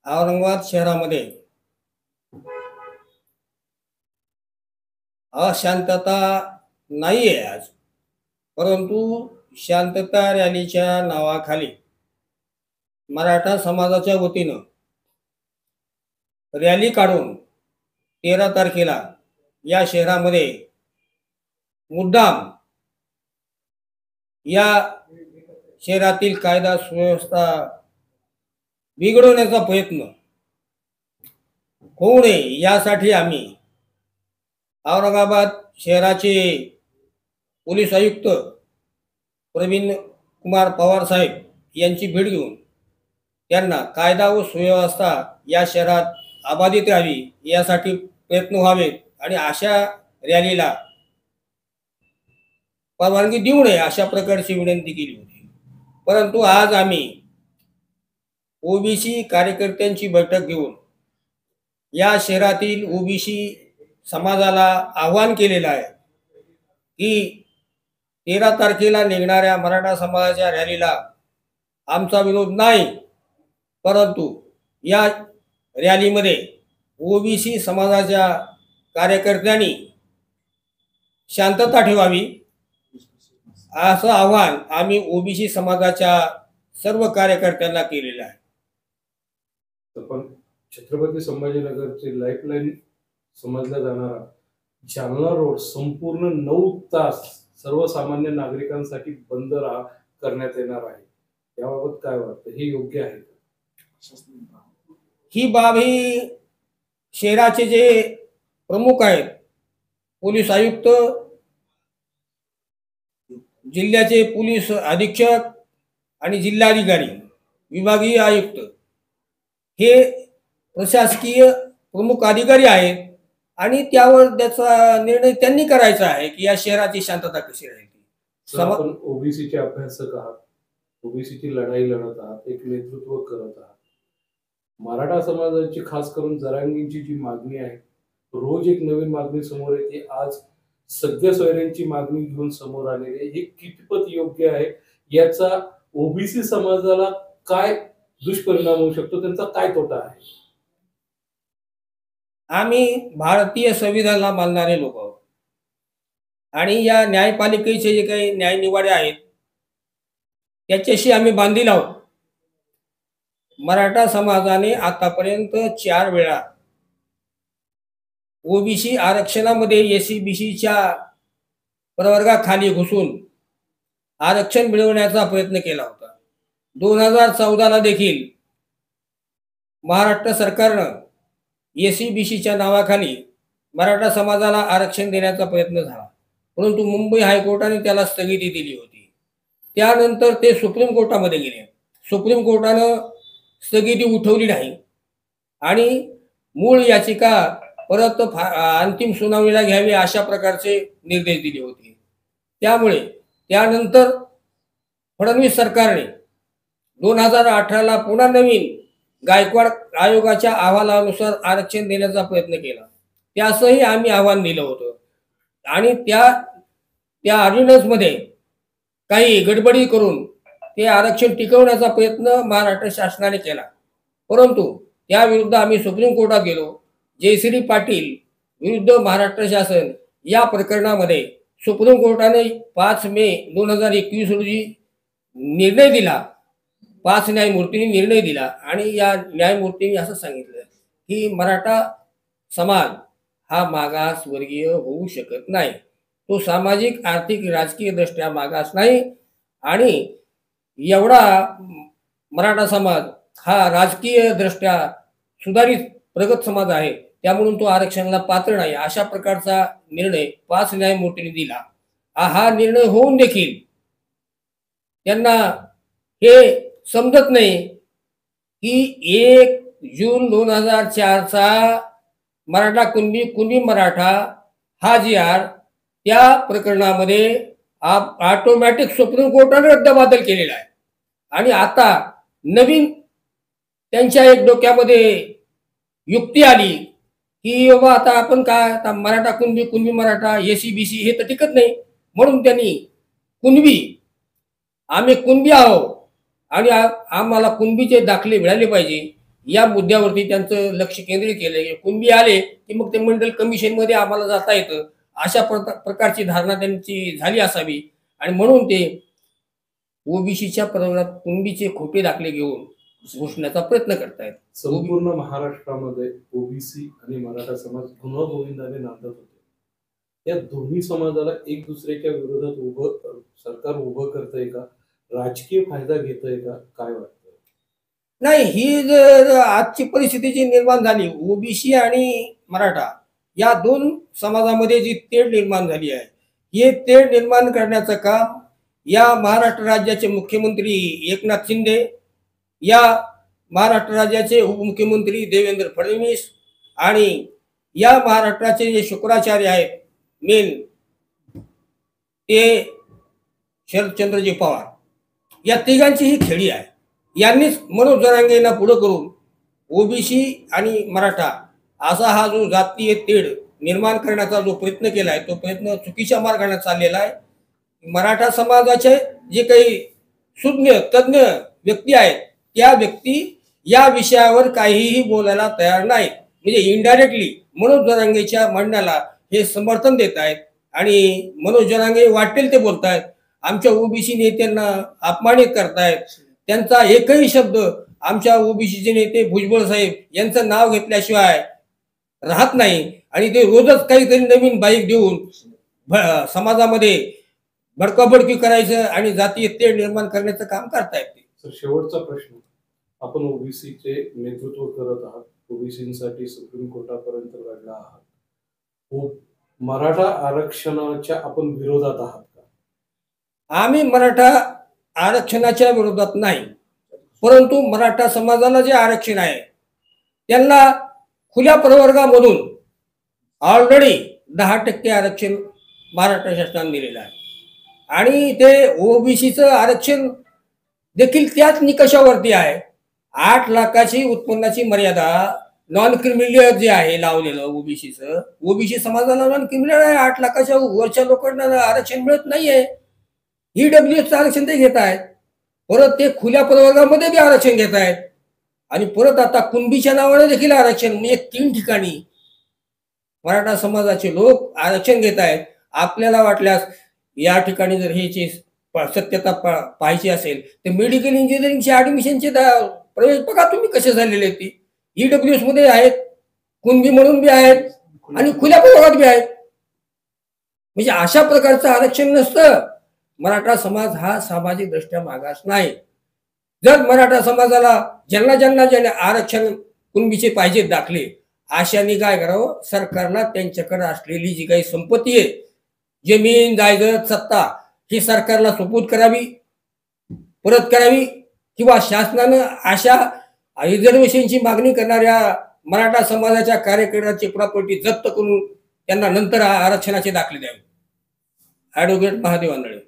औरंगाबाद शहरामध्ये अशांतता नाहीये आज, परंतु शांतता रॅलीच्या नावाखाली मराठा समाजाच्या वतीनं रॅली काढून 13 तारखेला या शहरामध्ये मुद्दाम या शहरातील कायदा सुव्यवस्था बिघडवण्याचा प्रयत्न होऊ नये यासाठी आम्ही औरंगाबाद शहराचे पोलीस आयुक्त प्रवीण कुमार पवार साहेब यांची भेट घेऊन त्यांना कायदा व सुव्यवस्था या शहरात अबाधित राहावी यासाठी प्रयत्न व्हावेत आणि अशा रॅलीला परवानगी देऊ नये अशा प्रकारची विनंती केली होती। परंतु आज आम्ही ओबीसी कार्यकर्त्यांची बैठक घेऊन या शहरातील ओबीसी समाजाला आव्हान केलेलं आहे की 13 तारखेला निघणाऱ्या मराठा समाजाच्या रॅलीला आमचा विरोध नाही, परंतु या रॅलीमध्ये ओबीसी समाजाच्या कार्यकर्त्यांनी शांतता ठेवावी असं आव्हान आम्ही ओबीसी समाजाच्या सर्व कार्यकर्त्यांना केलेलं आहे। पण छत्रपती संभाजीनगरची लाईफलाईन समजला जाणारा जालना रोड संपूर्ण 9 तास सर्वसामान्य नागरिकांसाठी बंद करण्यात येणार आहे, याबाबत काय वाटतं? हे योग्य आहे का? ही बाब ही शहराचे जे प्रमुख आहेत, पोलीस आयुक्त, जिल्ह्याचे पोलीस अधीक्षक आणि जिल्हाधिकारी, विभागीय आयुक्त हे प्रशासकीय प्रमुख अधिकारी आहेत आणि त्यावर त्याचा निर्णय त्यांनी करायचा आहे की या शहराची शांतता कशी राहील। आपण ओबीसीचे अभ्यासक आहात, ओबीसीची लढाई लढत आहात, एक नेतृत्व करत आहात। मराठा समाजाची खास करून जरांगींची जी मागणी आहे, रोज एक नवीन मागणी समोर येते। आज सगळ्या सोयऱ्यांची मागणी घेऊन समोर आलेली आहे, हे कितपत योग्य आहे? याचा ओबीसी समाजाला काय दुष्परिणाम होऊ शकतो, त्यांचा काय तोटा आहे? आम्ही भारतीय संविधानाला मानणारे लोक आहोत आणि या न्यायपालिकेचे जे काही न्यायनिवाडे आहेत त्याच्याशी आम्ही बांधील आहोत। मराठा समाजाने आतापर्यंत 4 वेळा ओबीसी आरक्षणामध्ये एससी-बीसीच्या प्रवर्गाखाली घुसून आरक्षण मिळवण्याचा प्रयत्न केला होता। 2014ला देखील महाराष्ट्र सरकारनं एससी-बीसीच्या नावाखाली मराठा समाजाला आरक्षण देण्याचा प्रयत्न झाला, परंतु मुंबई हायकोर्टाने त्याला स्थगिती दिली होती। त्यानंतर ते सुप्रीम कोर्टामध्ये गेले, सुप्रीम कोर्टानं स्थगिती उठवली नाही आणि मूळ याचिका परत अंतिम सुनावणीला घ्यावी अशा प्रकारचे निर्देश दिले होते। त्यामुळे त्यानंतर फडणवीस सरकारने 2018ला पुन्हा नवीन गायकवाड आयोगाच्या अहवालानुसार आरक्षण देण्याचा प्रयत्न केला, त्यासही आम्ही आव्हान दिलं होतं आणि त्या ऑर्डिनन्समध्ये काही गडबडी करून ते आरक्षण टिकवण्याचा प्रयत्न महाराष्ट्र शासनाने केला, परंतु त्याविरुद्ध आम्ही सुप्रीम कोर्टात गेलो। जयश्री पाटील विरुद्ध महाराष्ट्र शासन या प्रकरणामध्ये सुप्रीम कोर्टाने 5 मे 2021 रोजी निर्णय दिला। 5 न्यायमूर्तींनी निर्णय दिला आणि या न्यायमूर्तींनी असं सांगितलं की मराठा समाज हा मागासवर्गीय होऊ शकत नाही, तो सामाजिक, आर्थिक, राजकीय दृष्ट्या मागास नाही आणि एवढा मराठा समाज हा राजकीय दृष्ट्या सुधारित प्रगत समाज आहे, त्यामुळे तो आरक्षणाला पात्र नाही, अशा प्रकारचा निर्णय 5 न्यायमूर्तींनी दिला। हा निर्णय होऊन देखील त्यांना हे समजत नाही की 1 जून 2004चा मराठा कुणबी मराठा हा GR त्या प्रकरणामध्ये ऑटोमॅटिक सुप्रीम कोर्टाने रद्दबातल केलेला आहे आणि आता नवीन त्यांच्या एक डोक्यामध्ये युक्ती आली की बाबा आता आपण काय, आता मराठा कुणबी मराठा एससी-बीसी हे तर टिकत नाही, म्हणून त्यांनी आम्ही कुणबी आहोत आणि आम्हाला कुणबीचे दाखले मिळाले पाहिजे या मुद्द्यावरती त्यांचं लक्ष केंद्रित केलं की कुणबी आले की मग ते मंडल कमिशनमध्ये आम्हाला जाता येतं, अशा प्रकारची धारणा त्यांची झाली असावी आणि म्हणून ते ओबीसीच्या प्रवर्गात कुणबीचे खोटे दाखले घेऊन घुसण्याचा प्रयत्न करतायत. संपूर्ण महाराष्ट्रामध्ये ओबीसी आणि मराठा समाज गुण्यागोविंदाने नांदत होते. या दोन्ही समाजाला एक दुसऱ्याच्या विरोधात सरकार उभं करतंय का, राजकीय फायदा घेतंय का, काय वाटतं? नाही, ही जर आजची परिस्थिती जी निर्माण झाली, ओबीसी आणि मराठा या दोन समाजामध्ये जी तेढ निर्माण झाली आहे, हे तेढ निर्माण करण्याचं काम या महाराष्ट्र राज्याचे मुख्यमंत्री एकनाथ शिंदे, या महाराष्ट्र राज्याचे उपमुख्यमंत्री देवेंद्र फडणवीस आणि या महाराष्ट्राचे जे शुक्राचार्य आहेत मेन ते शरदचंद्रजी पवार, या तिघांची ही खेळी आहे. यांनीच मनोज जरांगेंना पुढे करून ओबीसी आणि मराठा असा हा जो जातीय तेढ निर्माण करण्याचा जो प्रयत्न केला आहे, तो प्रयत्न चुकीच्या मार्गाने चाललेला आहे. मराठा समाजाचे जे काही सुज्ञ तज्ञ व्यक्ती आहेत, त्या व्यक्ती या विषयावर काहीही बोलायला तयार नाहीत. म्हणजे इनडायरेक्टली मनोज जरांगेच्या म्हणण्याला हे समर्थन देत आहेत आणि मनोज जरांगे वाटेल ते बोलतायत, आमच्या ओबीसी नेत्यांना अपमानित करतायत. त्यांचा एकही शब्द आमच्या ओबीसीचे नेते भुजबळ साहेब यांचं नाव घेतल्याशिवाय राहत नाही आणि ते रोजच काहीतरी नवीन बाईक देऊन समाजामध्ये भडकाभडकी करायचं आणि जातीय तेढ निर्माण करण्याचं काम करतायत. तर शेवटचा प्रश्न, आपण ओबीसीचे नेतृत्व करत आहात, ओबीसीसाठी सुप्रीम कोर्टापर्यंत लढला आहात, मराठा आरक्षणाच्या आपण विरोधात आहात का? आम्ही मराठा आरक्षणाच्या विरोधात नाही, परंतु मराठा समाजाला जे आरक्षण आहे त्यांना खुल्या प्रवर्गामधून ऑलरेडी 10% आरक्षण महाराष्ट्र शासनाने दिलेलं आहे आणि ते ओबीसीचं आरक्षण देखील त्याच निकषावरती आहे. 8 लाखाची उत्पन्नाची मर्यादा नॉन क्रिमिनल जे आहे लावलेलं ओबीसीचं, ओबीसी समाजाला नॉन क्रिमिनल आहे. 8 लाखाच्या वरच्या लोकांना आरक्षण मिळत नाहीये. ईडब्ल्यूएसचं आरक्षण ते घेत आहेत, परत ते खुल्या प्रवर्गामध्ये बी आरक्षण घेत आहेत आणि परत आता कुणबीच्या नावाने देखील आरक्षण. म्हणजे 3 ठिकाणी मराठा समाजाचे लोक आरक्षण घेत आहेत. आपल्याला वाटल्यास या ठिकाणी जर ह्याची सत्यता पाहायची असेल तर मेडिकल इंजिनिअरिंगचे ऍडमिशनचे प्रवेश बघा तुम्ही कसे झालेले आहेत. ते ईडब्ल्यूएस मध्ये आहेत, कुणबी म्हणून बी आहेत आणि खुल्या प्रवर्गात बी आहेत. म्हणजे अशा प्रकारचं आरक्षण नसतं. मराठा समाज हा सामाजिक दृष्ट्या मागास नाही. जर मराठा समाजाला ज्यांना आरक्षण कुणबीचे पाहिजे दाखले, अशाने काय करावं, सरकारला त्यांच्याकडे असलेली जी काही संपत्ती आहे, जमीन जायदाद सत्ता, ही सरकारला सुपूर्द करावी, परत करावी किंवा शासनानं अशा रिझर्वेशनची मागणी करणाऱ्या मराठा समाजाच्या कार्यकर्त्यांची प्रॉपर्टी जप्त करून त्यांना नंतर आरक्षणाचे दाखले द्यावे. ॲडव्होकेट महादेव आंधळे.